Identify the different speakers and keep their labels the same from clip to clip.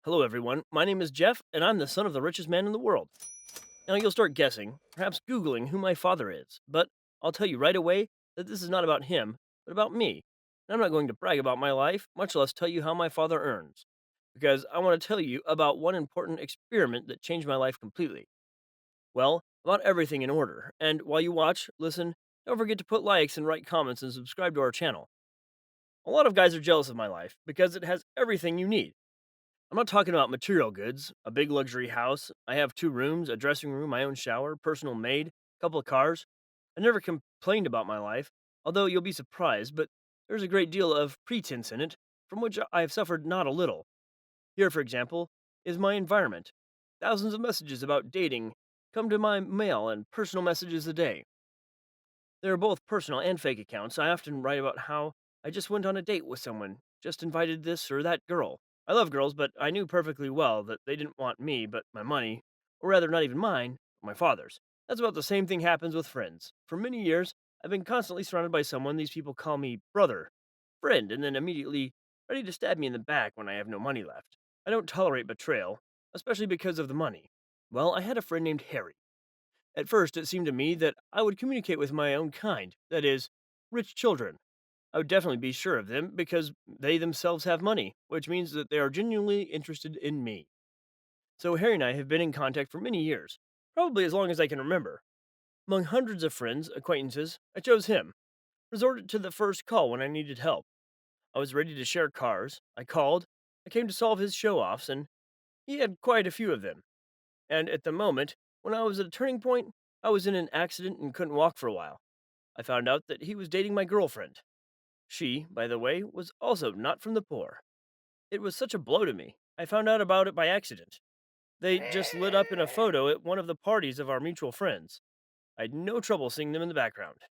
Speaker 1: Hello, everyone. My name is Jeff, and I'm the son of the richest man in the world. Now, you'll start guessing, perhaps Googling who my father is, but I'll tell you right away that this is not about him, but about me. And I'm not going to brag about my life, much less tell you how my father earns, because I want to tell you about one important experiment that changed my life completely. Well, about everything in order. And while you watch, listen, don't forget to put likes and write comments and subscribe to our channel. A lot of guys are jealous of my life because it has everything you need. I'm not talking about material goods, a big luxury house. I have two rooms, a dressing room, my own shower, personal maid, a couple of cars. I never complained about my life, although you'll be surprised, but there's a great deal of pretense in it, from which I have suffered not a little. Here, for example, is my environment. Thousands of messages about dating come to my mail and personal messages a day. They are both personal and fake accounts. I often write about how I just went on a date with someone, just invited this or that girl. I love girls, but I knew perfectly well that they didn't want me, but my money, or rather, not even mine, but my father's. That's about the same thing happens with friends. For many years, I've been constantly surrounded by someone these people call me brother, friend, and then immediately ready to stab me in the back when I have no money left. I don't tolerate betrayal, especially because of the money. Well, I had a friend named Harry. At first, it seemed to me that I would communicate with my own kind, that is, rich children. I would definitely be sure of them because they themselves have money, which means that they are genuinely interested in me. So Harry and I have been in contact for many years, probably as long as I can remember. Among hundreds of friends, acquaintances, I chose him, resorted to the first call when I needed help. I was ready to share cars. I called. I came to solve his show offs, and he had quite a few of them. And at the moment, when I was at a turning point, I was in an accident and couldn't walk for a while. I found out that he was dating my girlfriend. She, by the way, was also not from the poor. It was such a blow to me. I found out about it by accident. They just lit up in a photo at one of the parties of our mutual friends. I had no trouble seeing them in the background.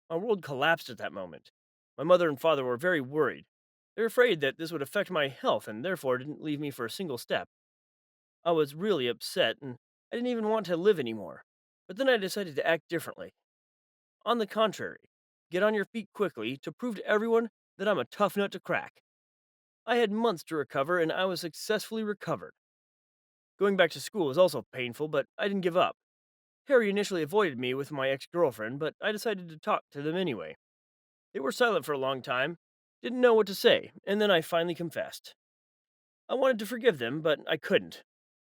Speaker 1: My world collapsed at that moment. My mother and father were very worried. They were afraid that this would affect my health and therefore didn't leave me for a single step. I was really upset and I didn't even want to live anymore. But then I decided to act differently. On the contrary, get on your feet quickly to prove to everyone that I'm a tough nut to crack. I had months to recover and I was successfully recovered. Going back to school was also painful, but I didn't give up. Harry initially avoided me with my ex girlfriend, but I decided to talk to them anyway. They were silent for a long time, didn't know what to say, and then I finally confessed. I wanted to forgive them, but I couldn't.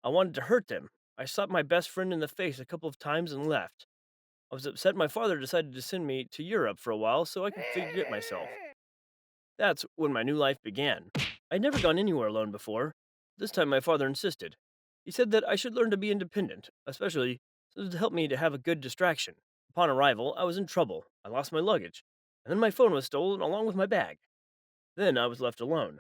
Speaker 1: I wanted to hurt them. I slapped my best friend in the face a couple of times and left. I was upset my father decided to send me to Europe for a while so I could forget myself. That's when my new life began. I'd never gone anywhere alone before. This time my father insisted. He said that I should learn to be independent, especially so to help me to have a good distraction. Upon arrival, I was in trouble. I lost my luggage, and then my phone was stolen along with my bag. Then I was left alone.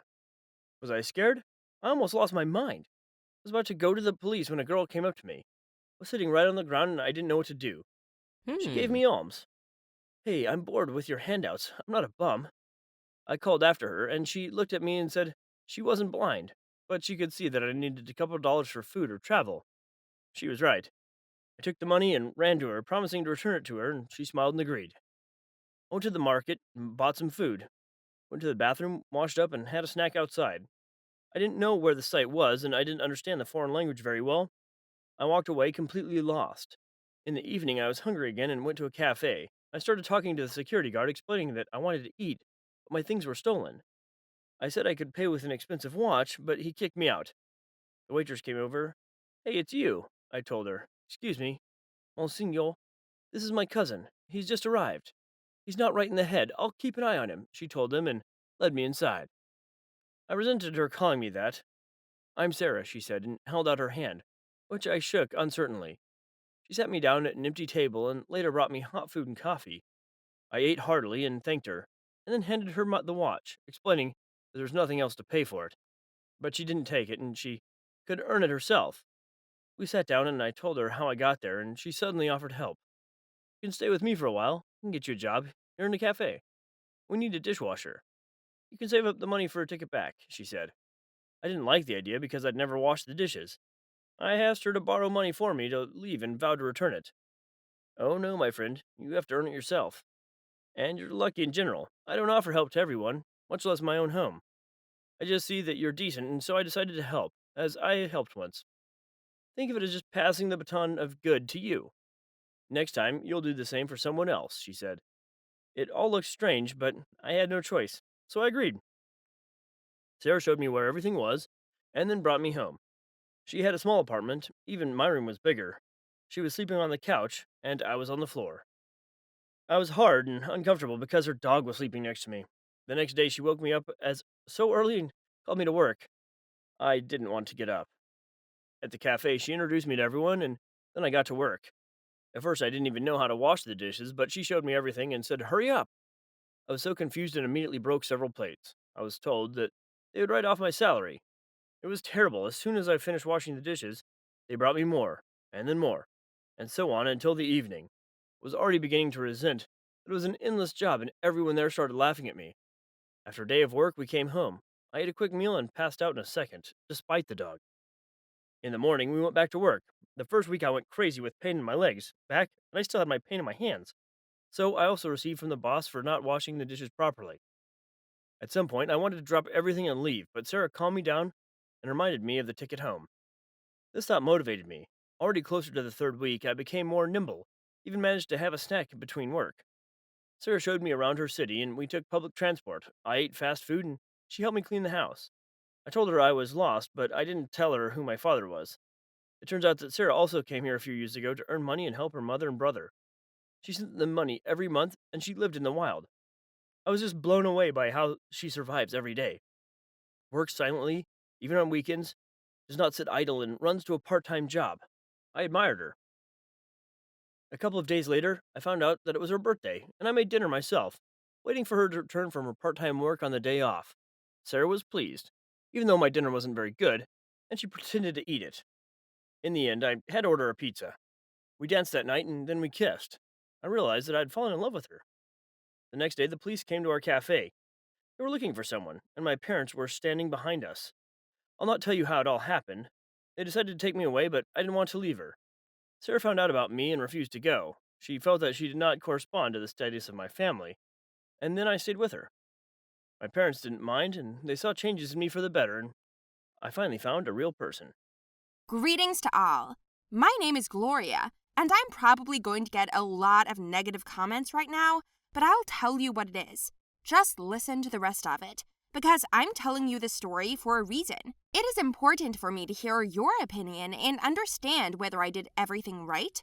Speaker 1: Was I scared? I almost lost my mind. I was about to go to the police when a girl came up to me. I was sitting right on the ground and I didn't know what to do. She gave
Speaker 2: Hmm.
Speaker 1: me alms. Hey, I'm bored with your handouts. I'm not a bum. I called after her, and she looked at me and said she wasn't blind, but she could see that I needed a couple of dollars for food or travel. She was right. I took the money and ran to her, promising to return it to her, and she smiled and agreed. I went to the market and bought some food. Went to the bathroom, washed up, and had a snack outside. I didn't know where the site was, and I didn't understand the foreign language very well. I walked away completely lost. In the evening, I was hungry again and went to a cafe. I started talking to the security guard, explaining that I wanted to eat, but my things were stolen. I said I could pay with an expensive watch, but he kicked me out. The waitress came over. Hey, it's you, I told her. Excuse me, Monsignor. This is my cousin. He's just arrived. He's not right in the head. I'll keep an eye on him, she told him and led me inside. I resented her calling me that. I'm Sarah, she said, and held out her hand, which I shook uncertainly. She sat me down at an empty table and later brought me hot food and coffee. I ate heartily and thanked her, and then handed her the watch, explaining that there was nothing else to pay for it. But she didn't take it, and she could earn it herself. We sat down, and I told her how I got there, and she suddenly offered help. You can stay with me for a while. I can get you a job here in a cafe. We need a dishwasher. You can save up the money for a ticket back, she said. I didn't like the idea because I'd never washed the dishes. I asked her to borrow money for me to leave and vowed to return it. Oh no, my friend, you have to earn it yourself. And you're lucky in general. I don't offer help to everyone, much less my own home. I just see that you're decent, and so I decided to help, as I helped once. Think of it as just passing the baton of good to you. Next time, you'll do the same for someone else, she said. It all looked strange, but I had no choice, so I agreed. Sarah showed me where everything was, and then brought me home. She had a small apartment, even my room was bigger. She was sleeping on the couch, and I was on the floor. I was hard and uncomfortable because her dog was sleeping next to me. The next day, she woke me up as so early and called me to work. I didn't want to get up. At the cafe, she introduced me to everyone, and then I got to work. At first, I didn't even know how to wash the dishes, but she showed me everything and said, "Hurry up." I was so confused and immediately broke several plates. I was told that they would write off my salary. It was terrible. As soon as I finished washing the dishes, they brought me more, and then more, and so on until the evening. I was already beginning to resent that it was an endless job, and everyone there started laughing at me. After a day of work, we came home. I ate a quick meal and passed out in a second, despite the dog. In the morning, we went back to work. The first week, I went crazy with pain in my legs, back, and I still had my pain in my hands. So I also received from the boss for not washing the dishes properly. At some point, I wanted to drop everything and leave, but Sarah calmed me down and reminded me of the ticket home. This thought motivated me. Already closer to the third week, I became more nimble, even managed to have a snack in between work. Sarah showed me around her city, and we took public transport. I ate fast food, and she helped me clean the house. I told her I was lost, but I didn't tell her who my father was. It turns out that Sarah also came here a few years ago to earn money and help her mother and brother. She sent them money every month, and she lived in the wild. I was just blown away by how she survives every day. Works silently, even on weekends, does not sit idle, and runs to a part time job. I admired her. A couple of days later, I found out that it was her birthday, and I made dinner myself, waiting for her to return from her part time work on the day off. Sarah was pleased, even though my dinner wasn't very good, and she pretended to eat it. In the end, I had to order a pizza. We danced that night, and then we kissed. I realized that I'd fallen in love with her. The next day, the police came to our cafe. They were looking for someone, and my parents were standing behind us. I'll not tell you how it all happened. They decided to take me away, but I didn't want to leave her. Sarah found out about me and refused to go. She felt that she did not correspond to the status of my family, and then I stayed with her. My parents didn't mind, and they saw changes in me for the better, and I finally found a real person.
Speaker 2: Greetings to all. My name is Gloria, and I'm probably going to get a lot of negative comments right now, but I'll tell you what it is. Just listen to the rest of it, because I'm telling you this story for a reason. It is important for me to hear your opinion and understand whether I did everything right.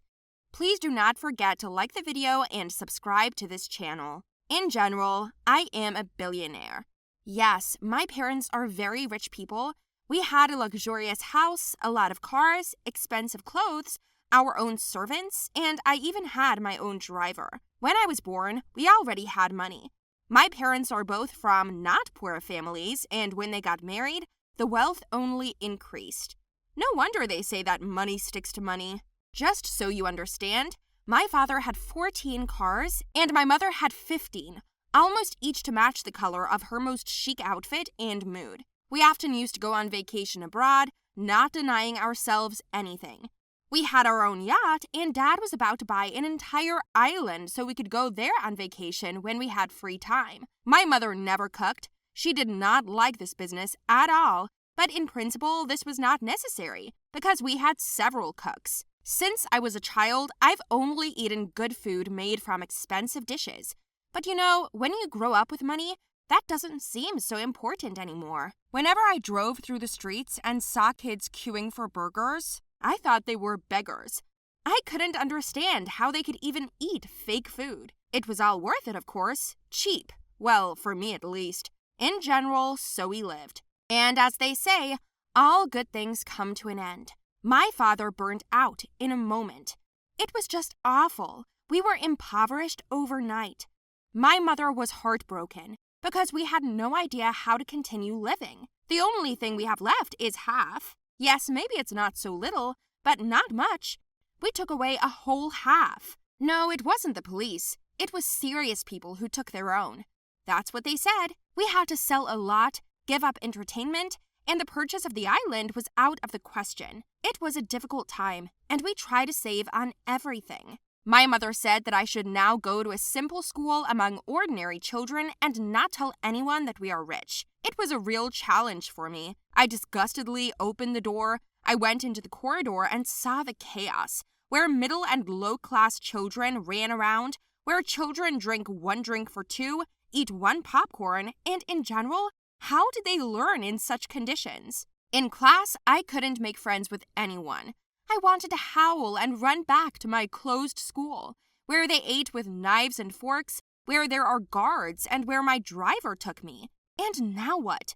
Speaker 2: Please do not forget to like the video and subscribe to this channel. In general, I am a billionaire. Yes, my parents are very rich people. We had a luxurious house, a lot of cars, expensive clothes, our own servants, and I even had my own driver. When I was born, we already had money. My parents are both from not poor families, and when they got married, the wealth only increased. No wonder they say that money sticks to money. Just so you understand, my father had 14 cars, and my mother had 15, almost each to match the color of her most chic outfit and mood. We often used to go on vacation abroad, not denying ourselves anything. We had our own yacht, and Dad was about to buy an entire island so we could go there on vacation when we had free time. My mother never cooked. She did not like this business at all, but in principle, this was not necessary because we had several cooks. Since I was a child, I've only eaten good food made from expensive dishes. But you know, when you grow up with money, that doesn't seem so important anymore. Whenever I drove through the streets and saw kids queuing for burgers, I thought they were beggars. I couldn't understand how they could even eat fake food. It was all worth it, of course. Cheap. Well, for me at least. In general, so we lived. And as they say, all good things come to an end. My father burned out in a moment. It was just awful. We were impoverished overnight. My mother was heartbroken because we had no idea how to continue living. The only thing we have left is half. Yes, maybe it's not so little, but not much. We took away a whole half. No, it wasn't the police. It was serious people who took their own. That's what they said. We had to sell a lot, give up entertainment, and the purchase of the island was out of the question. It was a difficult time, and we tried to save on everything. My mother said that I should now go to a simple school among ordinary children and not tell anyone that we are rich. It was a real challenge for me. I disgustedly opened the door. I went into the corridor and saw the chaos, where middle and low-class children ran around, where children drink one drink for two, eat one popcorn, and in general, how did they learn in such conditions? In class, I couldn't make friends with anyone. I wanted to howl and run back to my closed school, where they ate with knives and forks, where there are guards, and where my driver took me. And now what?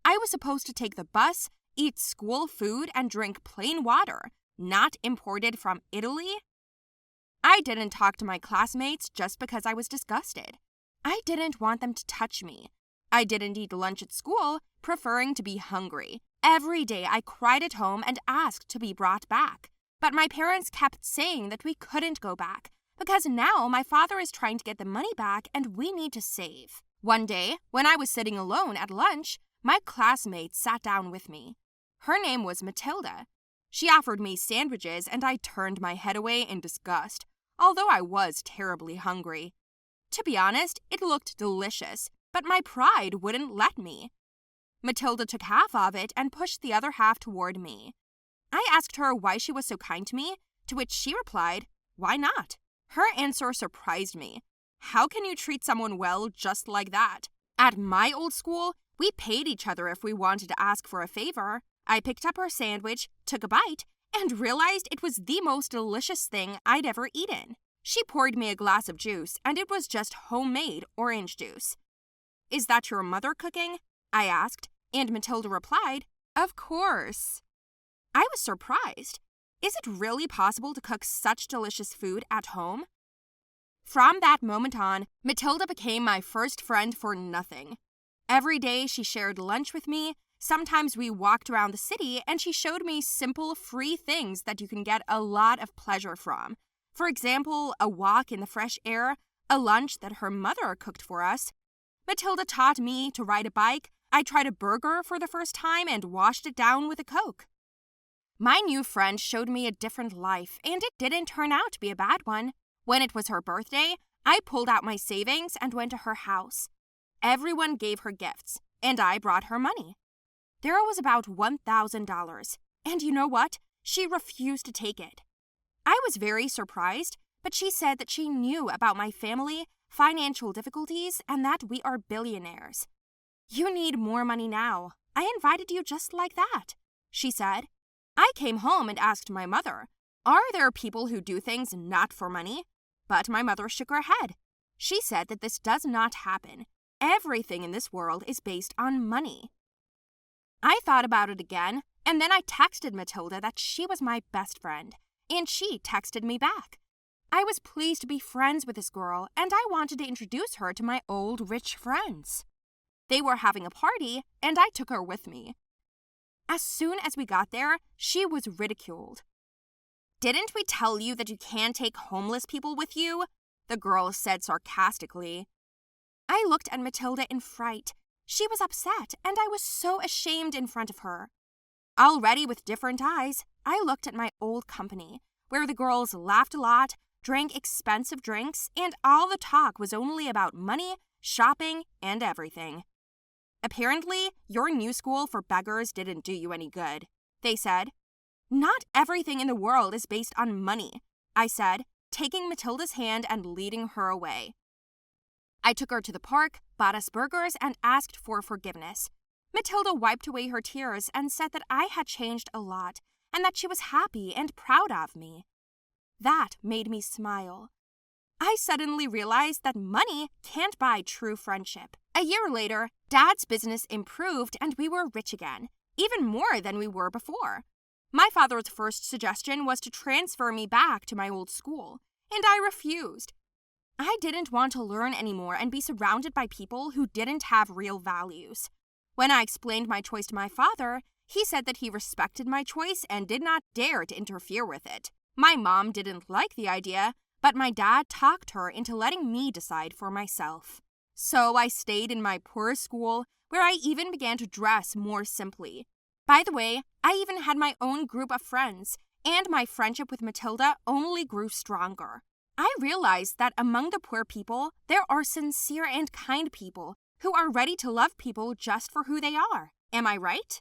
Speaker 2: I was supposed to take the bus, eat school food, and drink plain water, not imported from Italy? I didn't talk to my classmates just because I was disgusted. I didn't want them to touch me. I didn't eat lunch at school, preferring to be hungry. Every day I cried at home and asked to be brought back. But my parents kept saying that we couldn't go back, because now my father is trying to get the money back and we need to save. One day, when I was sitting alone at lunch, my classmate sat down with me. Her name was Matilda. She offered me sandwiches and I turned my head away in disgust, although I was terribly hungry. To be honest, it looked delicious, but my pride wouldn't let me. Matilda took half of it and pushed the other half toward me. I asked her why she was so kind to me, to which she replied, "Why not?" Her answer surprised me. How can you treat someone well just like that? At my old school, we paid each other if we wanted to ask for a favor. I picked up her sandwich, took a bite, and realized it was the most delicious thing I'd ever eaten. She poured me a glass of juice, and it was just homemade orange juice. "Is that your mother cooking?" I asked, and Matilda replied, "Of course." I was surprised. Is it really possible to cook such delicious food at home? From that moment on, Matilda became my first friend for nothing. Every day she shared lunch with me. Sometimes we walked around the city and she showed me simple, free things that you can get a lot of pleasure from. For example, a walk in the fresh air, a lunch that her mother cooked for us. Matilda taught me to ride a bike. I tried a burger for the first time and washed it down with a Coke. My new friend showed me a different life, and it didn't turn out to be a bad one. When it was her birthday, I pulled out my savings and went to her house. Everyone gave her gifts, and I brought her money. There was about $1,000, and you know what? She refused to take it. I was very surprised, but she said that she knew about my family, financial difficulties, and that we are billionaires. "You need more money now. I invited you just like that," she said. I came home and asked my mother, "Are there people who do things not for money?" But my mother shook her head. She said that this does not happen. Everything in this world is based on money. I thought about it again, and then I texted Matilda that she was my best friend, and she texted me back. I was pleased to be friends with this girl, and I wanted to introduce her to my old rich friends. They were having a party, and I took her with me. As soon as we got there, she was ridiculed. "Didn't we tell you that you can't take homeless people with you?" the girl said sarcastically. I looked at Matilda in fright. She was upset, and I was so ashamed in front of her. Already with different eyes, I looked at my old company, where the girls laughed a lot, drank expensive drinks, and all the talk was only about money, shopping, and everything. "Apparently, your new school for beggars didn't do you any good," they said. "Not everything in the world is based on money," I said, taking Matilda's hand and leading her away. I took her to the park, bought us burgers, and asked for forgiveness. Matilda wiped away her tears and said that I had changed a lot and that she was happy and proud of me. That made me smile. I suddenly realized that money can't buy true friendship. A year later, Dad's business improved and we were rich again, even more than we were before. My father's first suggestion was to transfer me back to my old school, and I refused. I didn't want to learn anymore and be surrounded by people who didn't have real values. When I explained my choice to my father, he said that he respected my choice and did not dare to interfere with it. My mom didn't like the idea, but my dad talked her into letting me decide for myself. So I stayed in my poor school, where I even began to dress more simply. By the way, I even had my own group of friends, and my friendship with Matilda only grew stronger. I realized that among the poor people, there are sincere and kind people who are ready to love people just for who they are. Am I right?